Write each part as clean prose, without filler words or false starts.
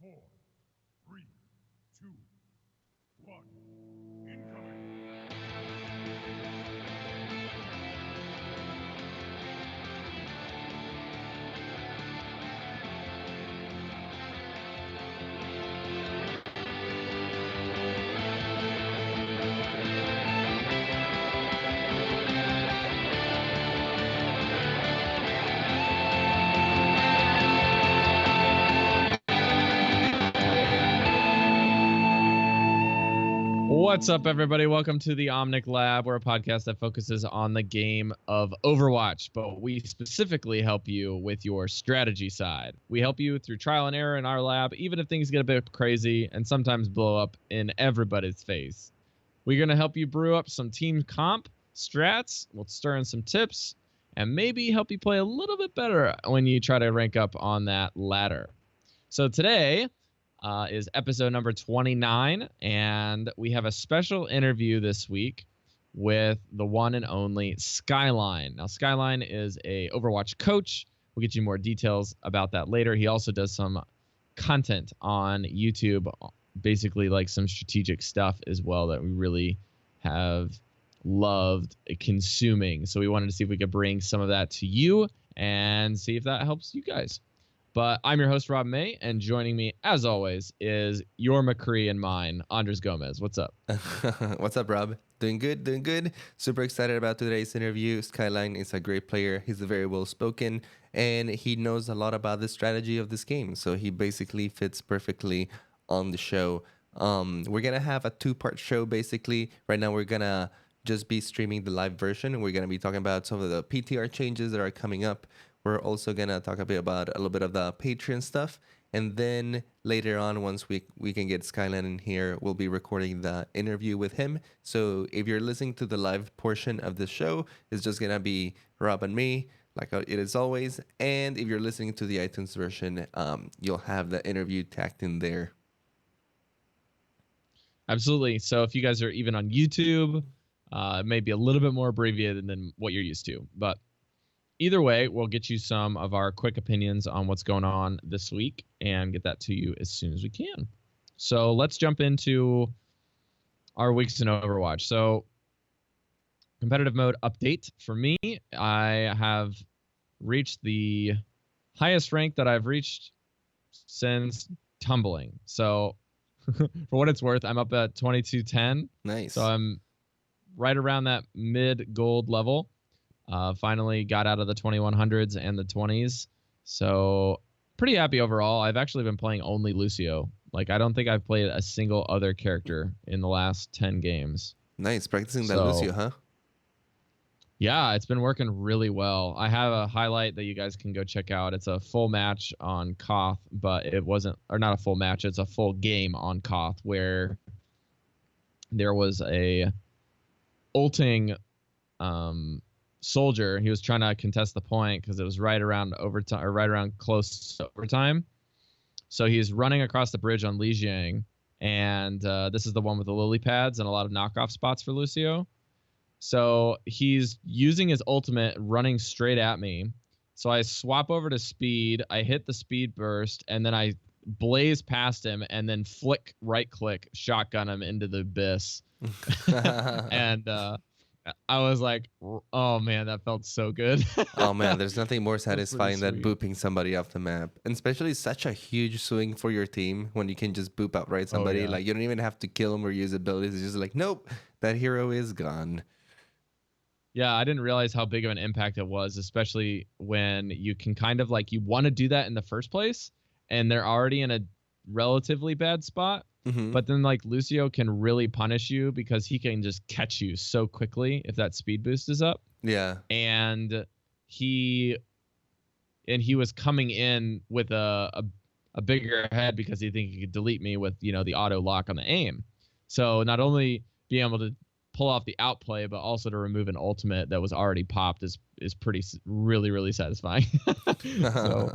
4, 3, 2, 1. Incoming. What's up, everybody? Welcome to the Omnic Lab. We're a podcast that focuses on the game of Overwatch, but we specifically help you with your strategy side. We help you through trial and error in our lab, even if things get a bit crazy and sometimes blow up in everybody's face. We're going to help you brew up some team comp strats. We'll stir in some tips and maybe help you play a little bit better when you try to rank up on that ladder. So today is episode number 29, and we have a special interview this week with the one and only Skyline. Now, Skyline is a Overwatch coach. We'll get you more details about that later. He also does some content on YouTube, basically like some strategic stuff as well that we really have loved consuming. So we wanted to see if we could bring some of that to you and see if that helps you guys. But I'm your host, Rob May, and joining me, as always, is your McCree and mine, Andres Gomez. What's up? What's up, Rob? Doing good, doing good. Super excited about today's interview. Skyline is a great player. He's very well spoken, and he knows a lot about the strategy of this game. So he basically fits perfectly on the show. We're going to have a two-part show, basically. Right now, we're going to just be streaming the live version. We're going to be talking about some of the PTR changes that are coming up. We're also going to talk a little bit of the Patreon stuff. And then later on, once we can get Skyline in here, we'll be recording the interview with him. So if you're listening to the live portion of the show, it's just going to be Rob and me, like it is always. And if you're listening to the iTunes version, you'll have the interview tagged in there. Absolutely. So if you guys are even on YouTube, it may be a little bit more abbreviated than what you're used to. But either way, we'll get you some of our quick opinions on what's going on this week and get that to you as soon as we can. So let's jump into our weeks in Overwatch. So competitive mode update for me. I have reached the highest rank that I've reached since tumbling. So for what it's worth, I'm up at 2210. Nice. So I'm right around that mid gold level. Finally got out of the 2100s and the 20s. So pretty happy overall. I've actually been playing only Lucio. Like, I don't think I've played a single other character in the last 10 games. Nice. Practicing that Lucio, huh? Yeah, it's been working really well. I have a highlight that you guys can go check out. It's a full match on Koth, but it wasn't, or not a full match. It's a full game on Koth where there was a ulting soldier. He was trying to contest the point because it was right around overtime, or right around close to overtime. So he's running across the bridge on Lijiang, and this is the one with the lily pads and a lot of knockoff spots for Lucio. So he's using his ultimate, running straight at me. So I swap over to speed. I hit the speed burst, and then I blaze past him, and then right click, shotgun him into the abyss. And I was like, oh man, that felt so good. Oh man, there's nothing more satisfying than booping somebody off the map. And especially such a huge swing for your team when you can just boop outright somebody. yeah. Like, you don't even have to kill them or use abilities. It's just like, nope, that hero is gone. Yeah, I didn't realize how big of an impact it was, especially when you can kind of like, you want to do that in the first place and they're already in a relatively bad spot. Mm-hmm. But then like Lucio can really punish you because he can just catch you so quickly if that speed boost is up. Yeah. And he was coming in with a bigger head because he think he could delete me with, the auto lock on the aim. So not only being able to pull off the outplay, but also to remove an ultimate that was already popped is pretty really, really satisfying. So,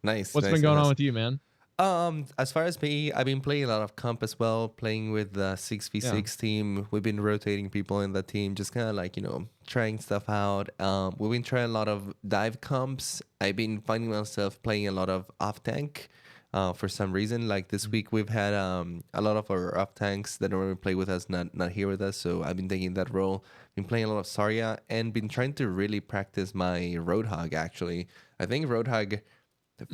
nice. What's been going on with you, man? As far as me, I've been playing a lot of comp as well, playing with the 6v6 team. We've been rotating people in the team, just kind of like, trying stuff out. We've been trying a lot of dive comps. I've been finding myself playing a lot of off tank. for some reason. Like this week, we've had a lot of our up tanks that normally play with us not here with us. So I've been taking that role. Been playing a lot of Zarya and been trying to really practice my Roadhog. Actually, I think Roadhog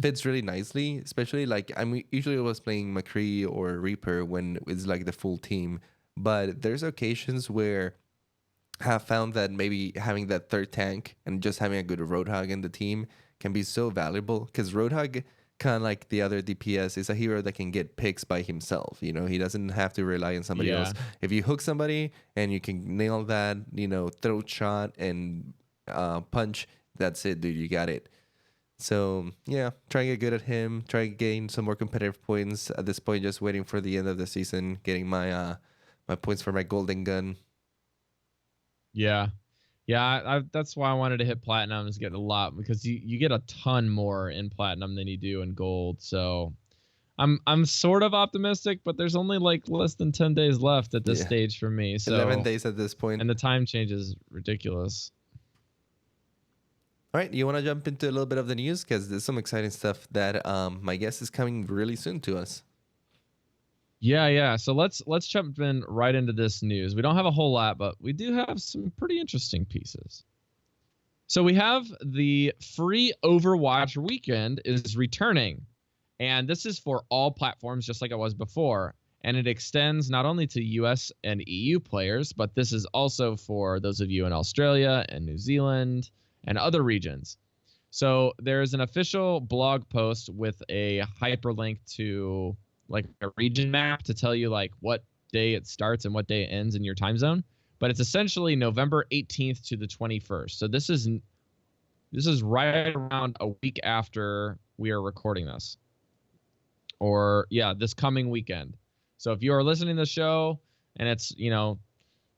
fits really nicely, especially like I'm usually always playing McCree or Reaper when it's like the full team. But there's occasions where have found that maybe having that third tank and just having a good Roadhog in the team can be so valuable because Roadhog, kind of like the other DPS, is a hero that can get picks by himself. You know, he doesn't have to rely on somebody else. If you hook somebody and you can nail that, you know, throat shot and punch, that's it, dude. You got it. So yeah, trying to get good at him, trying to gain some more competitive points. At this point, just waiting for the end of the season, getting my my points for my golden gun. Yeah. Yeah, that's why I wanted to hit platinum, is get a lot, because you get a ton more in platinum than you do in gold. So I'm sort of optimistic, but there's only like less than 10 days left at this stage for me. So 11 days at this point. And the time change is ridiculous. All right, you want to jump into a little bit of the news because there's some exciting stuff that my guest is coming really soon to us. Yeah. So let's jump in right into this news. We don't have a whole lot, but we do have some pretty interesting pieces. So we have the free Overwatch weekend is returning, and this is for all platforms just like it was before, and it extends not only to US and EU players, but this is also for those of you in Australia and New Zealand and other regions. So there's an official blog post with a hyperlink to like a region map to tell you like what day it starts and what day it ends in your time zone. But it's essentially November 18th to the 21st. So this is right around a week after we are recording this. Or yeah, this coming weekend. So if you are listening to the show and it's, you know,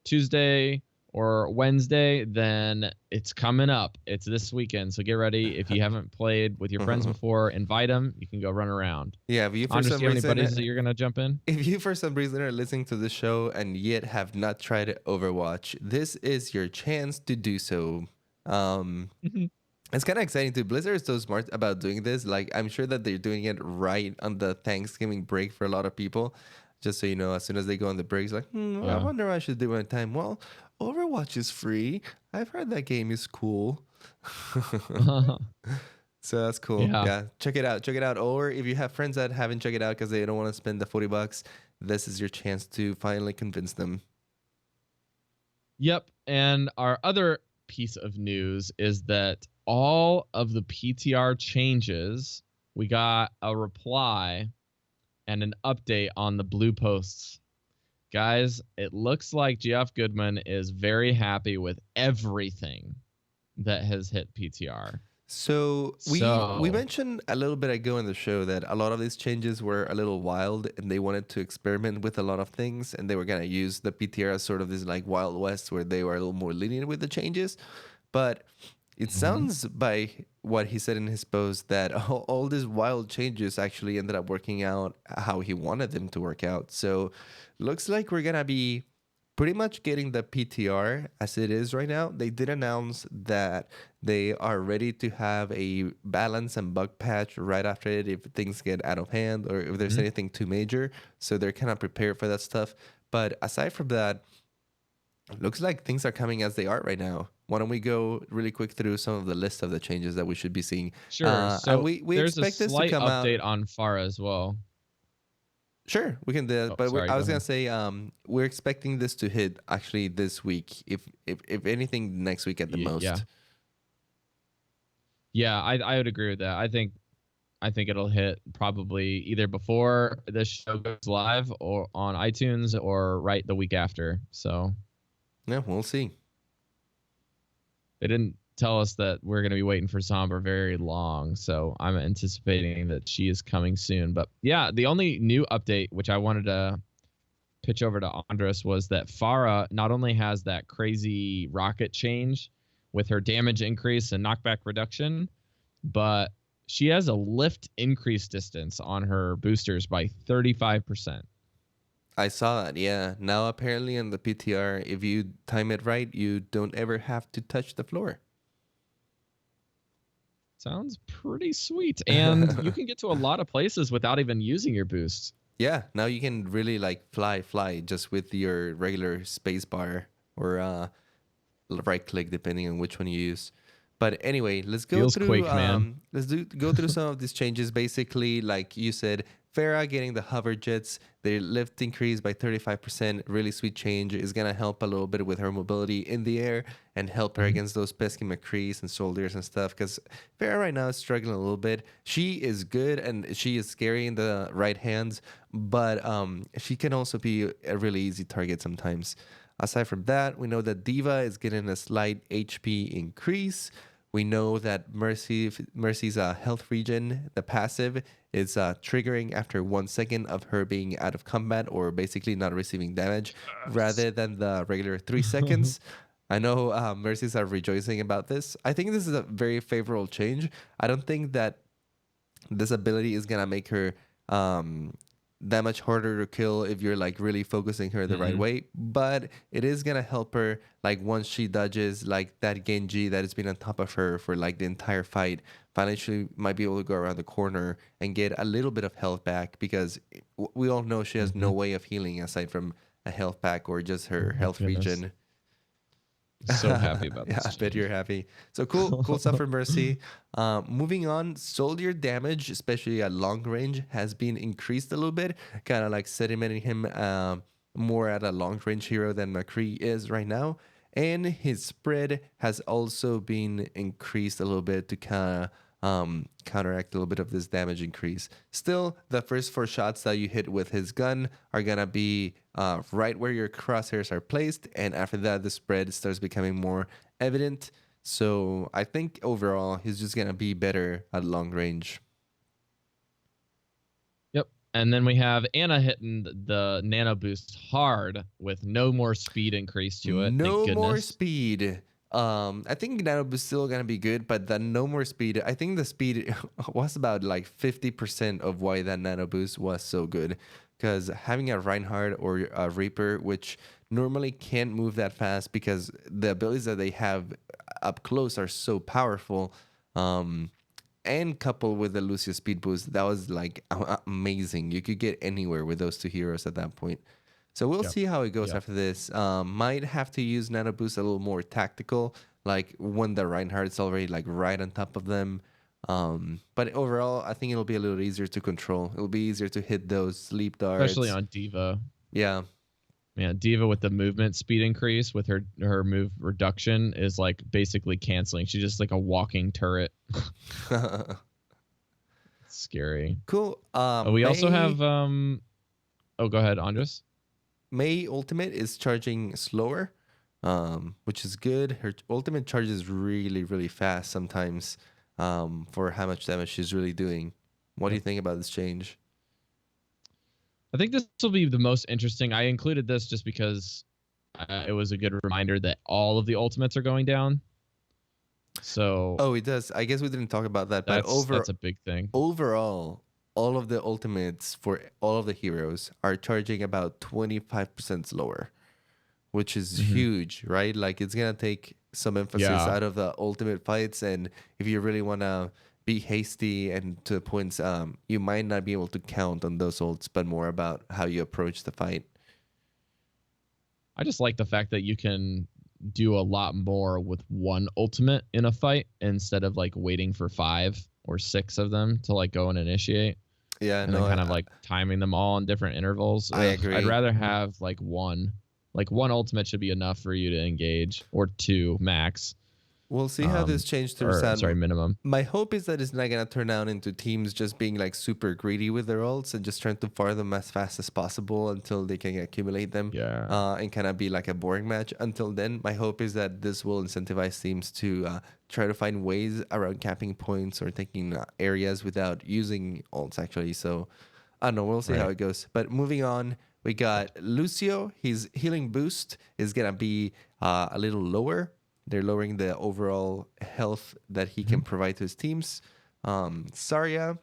Tuesday or Wednesday, then it's coming up. It's this weekend, so get ready. If you haven't played with your friends before, invite them. You can go run around. Yeah, if you for Andres, some do you have reason any buddies that you're gonna jump in? If you for some reason are listening to the show and yet have not tried Overwatch, this is your chance to do so. It's kind of exciting too. Blizzard is so smart about doing this. Like I'm sure that they're doing it right on the Thanksgiving break for a lot of people. Just so you know, as soon as they go on the breaks, like, I wonder what I should do at time. Well, Overwatch is free. I've heard that game is cool. So that's cool. Yeah, check it out. Check it out. Or if you have friends that haven't checked it out because they don't want to spend the $40, this is your chance to finally convince them. Yep. And our other piece of news is that all of the PTR changes, we got a reply and an update on the blue posts. Guys, it looks like Geoff Goodman is very happy with everything that has hit PTR. So we mentioned a little bit ago in the show that a lot of these changes were a little wild and they wanted to experiment with a lot of things and they were going to use the PTR as sort of this like Wild West where they were a little more lenient with the changes. But it sounds by what he said in his post that all these wild changes actually ended up working out how he wanted them to work out. So looks like we're going to be pretty much getting the PTR as it is right now. They did announce that they are ready to have a balance and bug patch right after it if things get out of hand or if there's anything too major. So they're kind of prepared for that stuff. But aside from that, looks like things are coming as they are right now. Why don't we go really quick through some of the list of the changes that we should be seeing? Sure. So we there's expect a this slight to come update out. on Farah as well. Sure, we can do that. But sorry, I was go gonna say we're expecting this to hit actually this week. If anything, next week at the most. Yeah, I would agree with that. I think it'll hit probably either before this show goes live or on iTunes or right the week after. So yeah, we'll see. They didn't tell us that we're going to be waiting for Sombra very long, so I'm anticipating that she is coming soon. But yeah, the only new update which I wanted to pitch over to Andres was that Farah not only has that crazy rocket change with her damage increase and knockback reduction, but she has a lift increase distance on her boosters by 35%. I saw that, yeah. Now apparently in the PTR, if you time it right, you don't ever have to touch the floor. Sounds pretty sweet. And you can get to a lot of places without even using your boost. Yeah, now you can really like fly just with your regular space bar or right click depending on which one you use. But anyway, let's go Feels through quick, man. go through some of these changes. Basically, like you said, Farah getting the hover jets, their lift increased by 35%. Really sweet change. Is gonna help a little bit with her mobility in the air and help her against those pesky McCrees and soldiers and stuff. Because Farah right now is struggling a little bit. She is good and she is scary in the right hands, but she can also be a really easy target sometimes. Aside from that, we know that Diva is getting a slight HP increase. We know that Mercy's health regen, the passive, is triggering after 1 second of her being out of combat or basically not receiving damage, rather than the regular 3 seconds. I know Mercy's are rejoicing about this. I think this is a very favorable change. I don't think that this ability is gonna make her that much harder to kill if you're like really focusing her the right way, but it is gonna help her like once she dodges like that Genji that has been on top of her for like the entire fight. Finally she might be able to go around the corner and get a little bit of health back, because we all know she has no way of healing aside from a health pack or just her health regen. So happy about this. Yeah, I bet you're happy. So cool stuff for Mercy. Moving on, soldier damage, especially at long range, has been increased a little bit, kind of like sedimenting him more at a long range hero than McCree is right now. And his spread has also been increased a little bit to kind of counteract a little bit of this damage increase. Still, the first 4 shots that you hit with his gun are gonna be right where your crosshairs are placed, and after that the spread starts becoming more evident. So I think overall he's just gonna be better at long range. Yep. And then we have Anna hitting the nano boost hard with no more speed increase to it. No Thank more goodness. speed. I think Nano is still gonna be good, but the no more speed, I think the speed was about like 50% of why that Nano boost was so good. Because having a Reinhardt or a Reaper, which normally can't move that fast because the abilities that they have up close are so powerful, and coupled with the Lucio speed boost, that was like amazing. You could get anywhere with those 2 heroes at that point. So we'll see how it goes after this. Might have to use Nano Boost a little more tactical, like when the Reinhardt's already like right on top of them. But overall, I think it'll be a little easier to control. It'll be easier to hit those sleep darts. Especially on Diva. Yeah. Yeah, Diva with the movement speed increase with her move reduction is like basically canceling. She's just like a walking turret. Scary. Cool. We also have go ahead, Andres. Mei ultimate is charging slower, which is good. Her ultimate charges really, really fast sometimes for how much damage she's really doing. What do you think about this change? I think this will be the most interesting. I included this just because it was a good reminder that all of the ultimates are going down. So it does. I guess we didn't talk about that, but that's a big thing. Overall, all of the ultimates for all of the heroes are charging about 25% slower, which is huge, right? Like it's gonna take some emphasis out of the ultimate fights, and if you really wanna be hasty and to points, you might not be able to count on those ults, but more about how you approach the fight. I just like the fact that you can do a lot more with one ultimate in a fight instead of like waiting for 5 or 6 of them to like go and initiate. Yeah, and then kind of like timing them all in different intervals. I agree. I'd rather have like one ultimate should be enough for you to engage, or 2 max. We'll see how this change turns out. Sorry, minimum. My hope is that it's not going to turn out into teams just being like super greedy with their ults and just trying to fire them as fast as possible until they can accumulate them. Yeah. And kind of be like a boring match. Until then, my hope is that this will incentivize teams to try to find ways around capping points or taking areas without using ults, actually. So, I don't know. We'll see how it goes. But moving on, we got Lucio. His healing boost is going to be a little lower. They're lowering the overall health that he can provide to his teams. Zarya,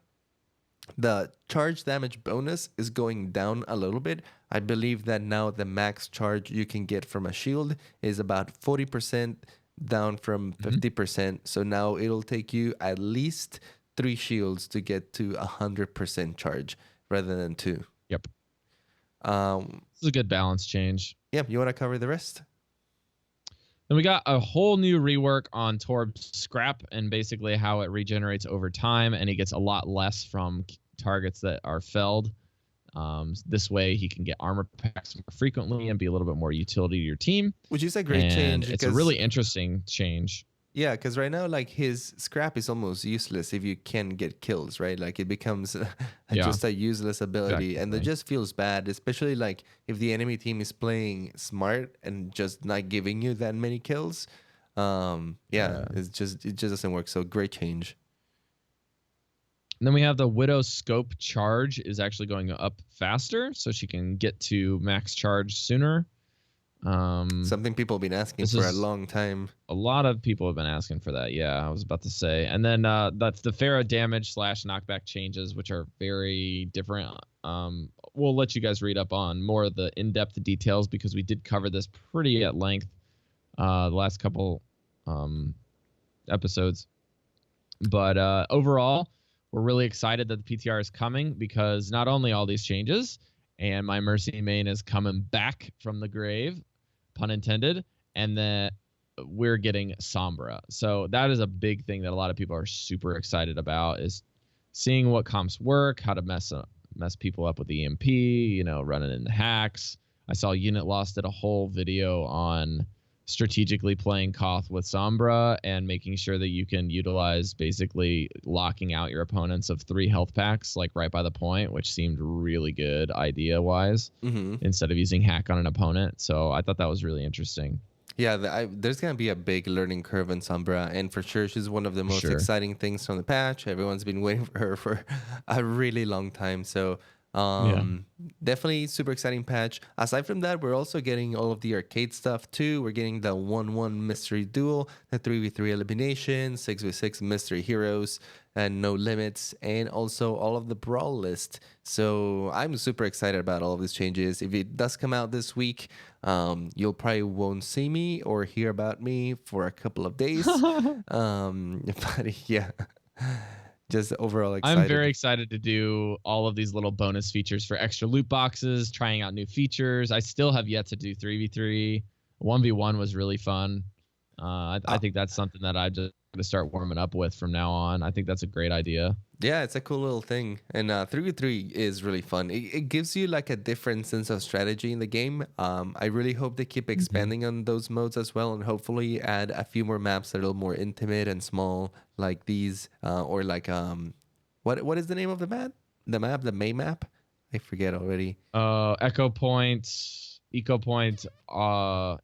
the charge damage bonus is going down a little bit. I believe that now the max charge you can get from a shield is about 40% down from 50%. So now it'll take you at least 3 shields to get to 100% charge rather than 2. Yep. Um, This is a good balance change. yeah, you want to cover the rest? Then we got a whole new rework on Torb's scrap and basically how it regenerates over time, and he gets a lot less from targets that are felled. This way he can get armor packs more frequently and be a little bit more utility to your team. Which is a great change. It's a really interesting change. Yeah, because right now, like, his scrap is almost useless if you can get kills, right? Like, it becomes just a useless ability. Exactly. And it just feels bad, especially, like, if the enemy team is playing smart and just not giving you that many kills. It just doesn't work. So, great change. And then we have the Widow Scope charge is actually going up faster, so she can get to max charge sooner. Something people have been asking for a long time. A lot of people have been asking for that. Yeah, I was about to say. And then that's the Pharah damage / knockback changes, which are very different. We'll let you guys read up on more of the in-depth details because we did cover this pretty at length the last couple episodes. But overall, we're really excited that the PTR is coming because not only all these changes, and my Mercy main is coming back from the grave, pun intended, and then we're getting Sombra. So that is a big thing that a lot of people are super excited about, is seeing what comps work, how to mess people up with the EMP, running into hacks. I saw Unit Lost did a whole video on strategically playing Koth with Sombra and making sure that you can utilize basically locking out your opponents of 3 health packs, like right by the point, which seemed really good idea-wise, instead of using hack on an opponent. So I thought that was really interesting. Yeah, there's going to be a big learning curve in Sombra, and for sure she's one of the most exciting things from the patch. Everyone's been waiting for her for a really long time. So definitely super exciting patch. Aside from that, we're also getting all of the arcade stuff too. We're getting the 1-1 mystery duel, the 3v3 elimination, 6v6 mystery heroes, and no limits, and also all of the brawl list. So I'm super excited about all of these changes. If it does come out this week, you'll probably won't see me or hear about me for a couple of days. But yeah. Just overall excited. I'm very excited to do all of these little bonus features for extra loot boxes, trying out new features. I still have yet to do 3v3. 1v1 was really fun. I think that's something that I'm just going to start warming up with from now on. I think that's a great idea. Yeah, it's a cool little thing. And 3v3 is really fun. It gives you like a different sense of strategy in the game. I really hope they keep expanding on those modes as well, and hopefully add a few more maps that are a little more intimate and small, like these, or like what is the name of the map? The main map? I forget already. Eco Point,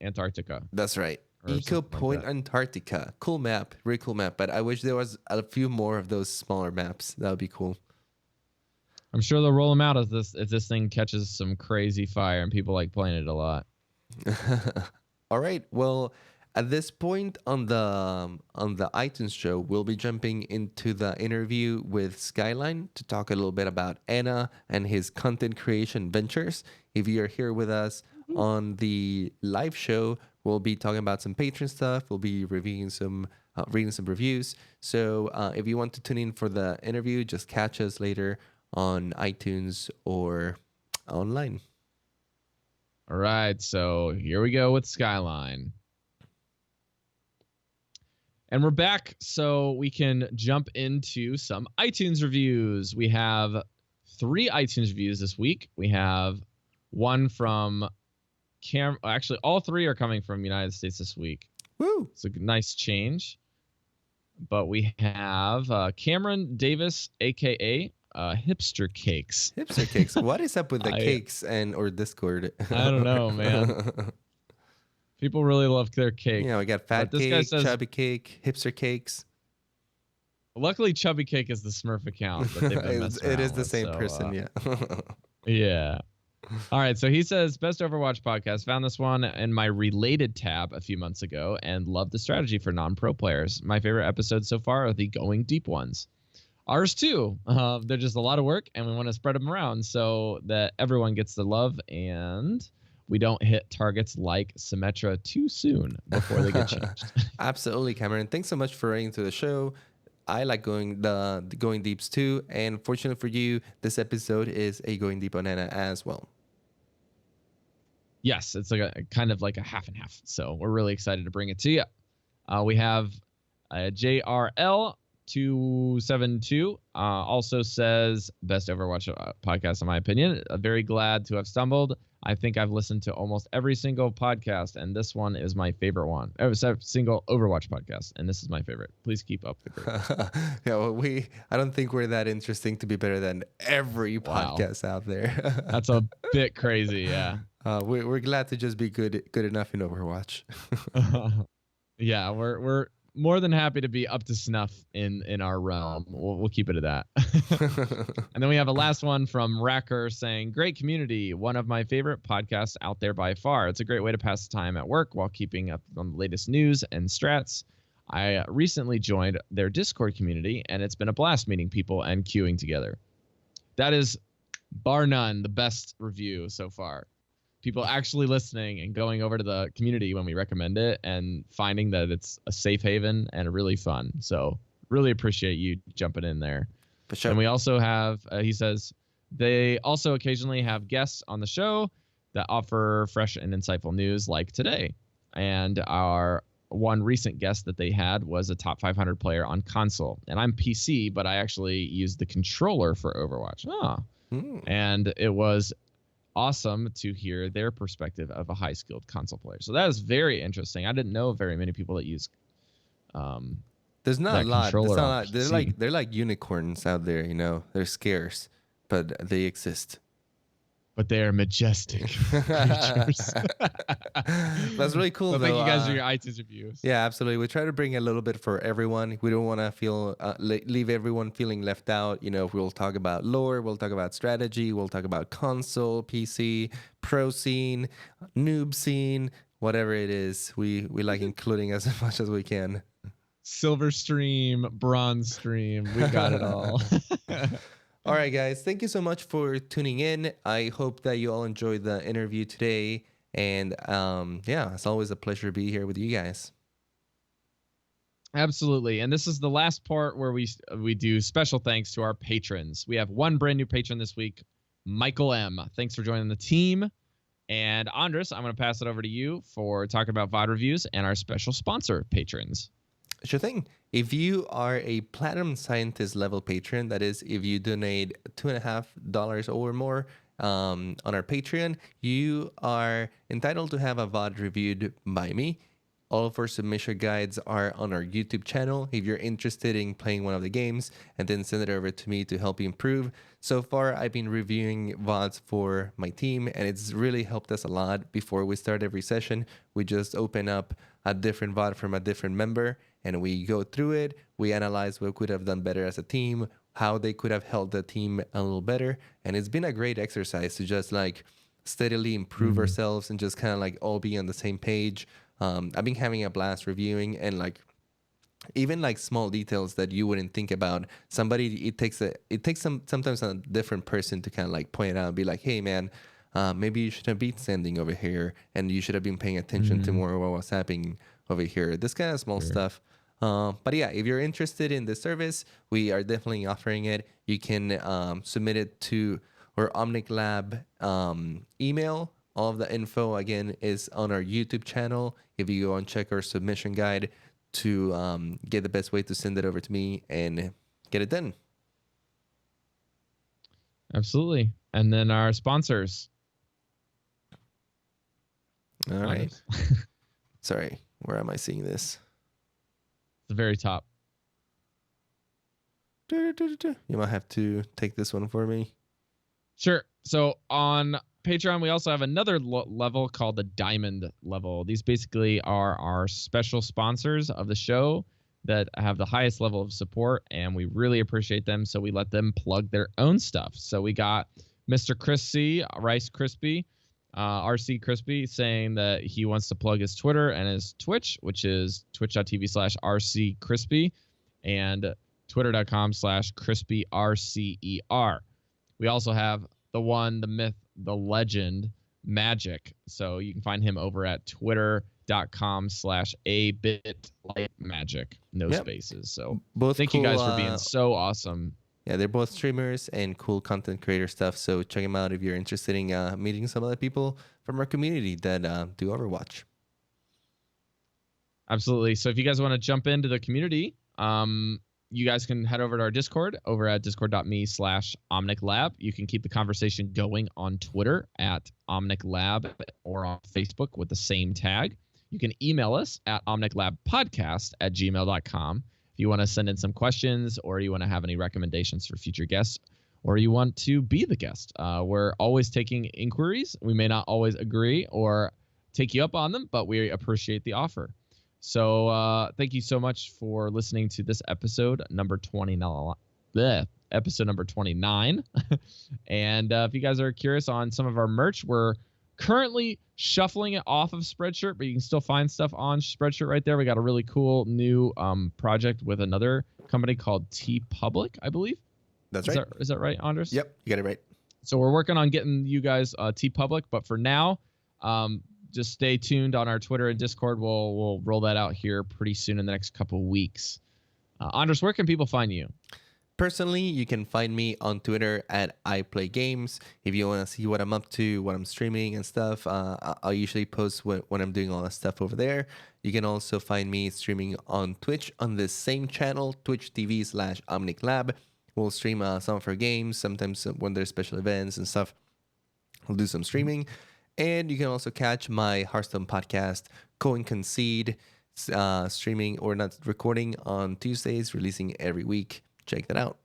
Antarctica. That's right. Eco Point Antarctica. Cool map. Really cool map. But I wish there was a few more of those smaller maps. That would be cool. I'm sure they'll roll them out if this thing catches some crazy fire and people like playing it a lot. All right. Well, at this point on the iTunes show, we'll be jumping into the interview with Skyline to talk a little bit about Anna and his content creation ventures. If you're here with us on the live show, we'll be talking about some Patreon stuff. We'll be reading some reviews. So if you want to tune in for the interview, just catch us later on iTunes or online. All right. So here we go with Skyline. And we're back, so we can jump into some iTunes reviews. We have 3 iTunes reviews this week. We have one from actually, all 3 are coming from United States this week. Woo! It's a nice change. But we have Cameron Davis, a.k.a. Hipster Cakes. Hipster Cakes. What is up with the cakes or Discord? I don't know, man. People really love their cake. Yeah, we got fat cake, chubby cake, hipster cakes. Luckily, Chubby Cake is the Smurf account. That they've been it is the same person, yeah. Yeah. All right, so he says, best Overwatch podcast. Found this one in my related tab a few months ago and loved the strategy for non-pro players. My favorite episodes so far are the going deep ones. Ours too. They're just a lot of work, and we want to spread them around so that everyone gets the love. And we don't hit targets like Symmetra too soon before they get changed. Absolutely, Cameron. Thanks so much for writing to the show. I like going deeps too, and fortunately for you, this episode is a going deep banana as well. Yes, it's like a kind of like a half and half. So we're really excited to bring it to you. We have JRL 272 also says best Overwatch podcast in my opinion. Very glad to have stumbled. I think I've listened to almost every single podcast, and this one is my favorite one. Single Overwatch podcast, and this is my favorite. Please keep up the great. Yeah, well, I don't think we're that interesting to be better than every podcast out there. That's a bit crazy, yeah. We're glad to just be good enough in Overwatch. Yeah, we're more than happy to be up to snuff in our realm. We'll keep it at that. And then we have a last one from Racker saying, great community, one of my favorite podcasts out there by far. It's a great way to pass the time at work while keeping up on the latest news and strats. I recently joined their Discord community, and it's been a blast meeting people and queuing together. That is, bar none, the best review so far. People actually listening and going over to the community when we recommend it and finding that it's a safe haven and really fun. So really appreciate you jumping in there. For sure. And we also have, he says, they also occasionally have guests on the show that offer fresh and insightful news like today. And our one recent guest that they had was a top 500 player on console. And I'm PC, but I actually used the controller for Overwatch. And it was awesome to hear their perspective of a high-skilled console player. So that is very interesting. I didn't know very many people that use there's not a lot. There's not a lot. They're like unicorns out there, you know. They're scarce, but they exist. But they are majestic creatures. That's really cool. So thank you guys for your iTunes reviews. Yeah, absolutely. We try to bring a little bit for everyone. We don't want to feel leave everyone feeling left out. You know, we'll talk about lore, we'll talk about strategy, we'll talk about console, PC, pro scene, noob scene, whatever it is. We like including as much as we can. Silver stream, bronze stream, we got it all. All right, guys. Thank you so much for tuning in. I hope that you all enjoyed the interview today. And yeah, it's always a pleasure to be here with you guys. Absolutely. And this is the last part where we do special thanks to our patrons. We have one brand new patron this week, Michael M. Thanks for joining the team. And Andres, I'm going to pass it over to you for talking about VOD reviews and our special sponsor patrons. Sure thing. If you are a Platinum Scientist level patron, that is, if you donate $2.50 or more on our Patreon, you are entitled to have a VOD reviewed by me. All of our submission guides are on our YouTube channel. If you're interested in playing one of the games, and then send it over to me to help you improve. So far, I've been reviewing VODs for my team, and it's really helped us a lot. Before we start every session, we just open up a different VOD from a different member, and we go through it. We analyze what we could have done better as a team, how they could have held the team a little better. And it's been a great exercise to just like steadily improve ourselves and just kind of like all be on the same page. I've been having a blast reviewing, and like even like small details that you wouldn't think about. It takes sometimes a different person to kind of like point it out and be like, hey man, maybe you should have been standing over here, and you should have been paying attention to more of what was happening over here. This kind of small stuff. But yeah, if you're interested in this service, we are definitely offering it. You can submit it to our Omnic Lab email. All of the info, again, is on our YouTube channel. If you go and check our submission guide to get the best way to send it over to me and get it done. Absolutely. And then our sponsors. All right. Sorry, where am I seeing this? The very top. You might have to take this one for me. Sure. So on Patreon, we also have another level called the Diamond level. These basically are our special sponsors of the show that have the highest level of support, and we really appreciate them. So we let them plug their own stuff. So we got Mr. Chris C, Rice Crispy, RC Crispy, saying that he wants to plug his Twitter and his Twitch, which is twitch.tv/RC Crispy and twitter.com/CrispyRCER. We also have the one, the myth, the legend, Magic. So you can find him over at twitter.com/abitlightmagic. No Yep. spaces. So Both thank you guys for being so awesome. Yeah, they're both streamers and cool content creator stuff. So check them out if you're interested in meeting some other people from our community that do Overwatch. Absolutely. So if you guys want to jump into the community, you guys can head over to our Discord over at discord.me/OmnicLab. You can keep the conversation going on Twitter at OmnicLab or on Facebook with the same tag. You can email us at omniclabpodcast@gmail.com if you want to send in some questions or you want to have any recommendations for future guests or you want to be the guest. We're always taking inquiries. We may not always agree or take you up on them, but we appreciate the offer. So thank you so much for listening to this episode number 29. Episode number 29. And if you guys are curious on some of our merch, we're currently shuffling it off of Spreadshirt, but you can still find stuff on Spreadshirt right there. We got a really cool new project with another company called TeePublic, I believe. That's right. Is that right, Andres? Yep, you got it right. So we're working on getting you guys TeePublic, but for now, just stay tuned on our Twitter and Discord. We'll roll that out here pretty soon in the next couple of weeks. Andres, where can people find you? Personally, you can find me on Twitter at iPlayGames. If you want to see what I'm up to, what I'm streaming and stuff, I'll usually post when I'm doing all that stuff over there. You can also find me streaming on Twitch on the same channel, twitch.tv/OmnicLab. We'll stream some of our games. Sometimes when there's special events and stuff, we'll do some streaming. And you can also catch my Hearthstone podcast, Go and Concede, streaming or not recording on Tuesdays, releasing every week. Check that out.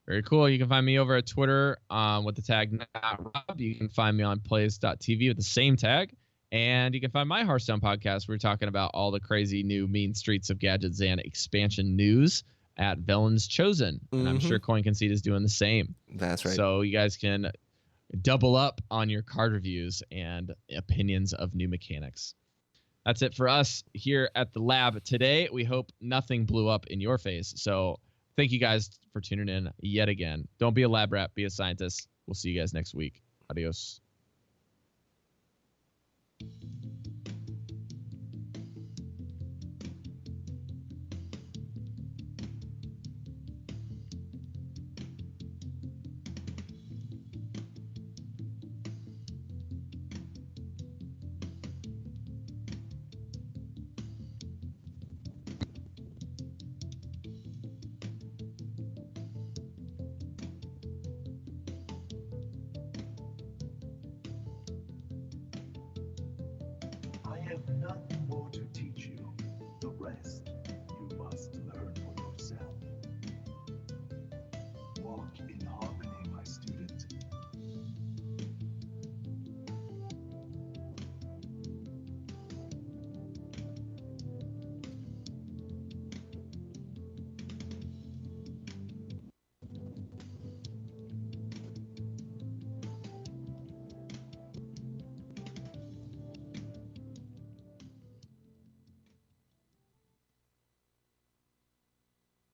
Very cool. You can find me over at Twitter with the tag NotRob. You can find me on plays.tv with the same tag. And you can find my Hearthstone podcast. We're talking about all the crazy new mean streets of gadgets and expansion news at Villains Chosen. And I'm sure Coin Conceit is doing the same. That's right. So you guys can double up on your card reviews and opinions of new mechanics. That's it for us here at the lab today. We hope nothing blew up in your face. So thank you guys for tuning in yet again. Don't be a lab rat, be a scientist. We'll see you guys next week. Adios.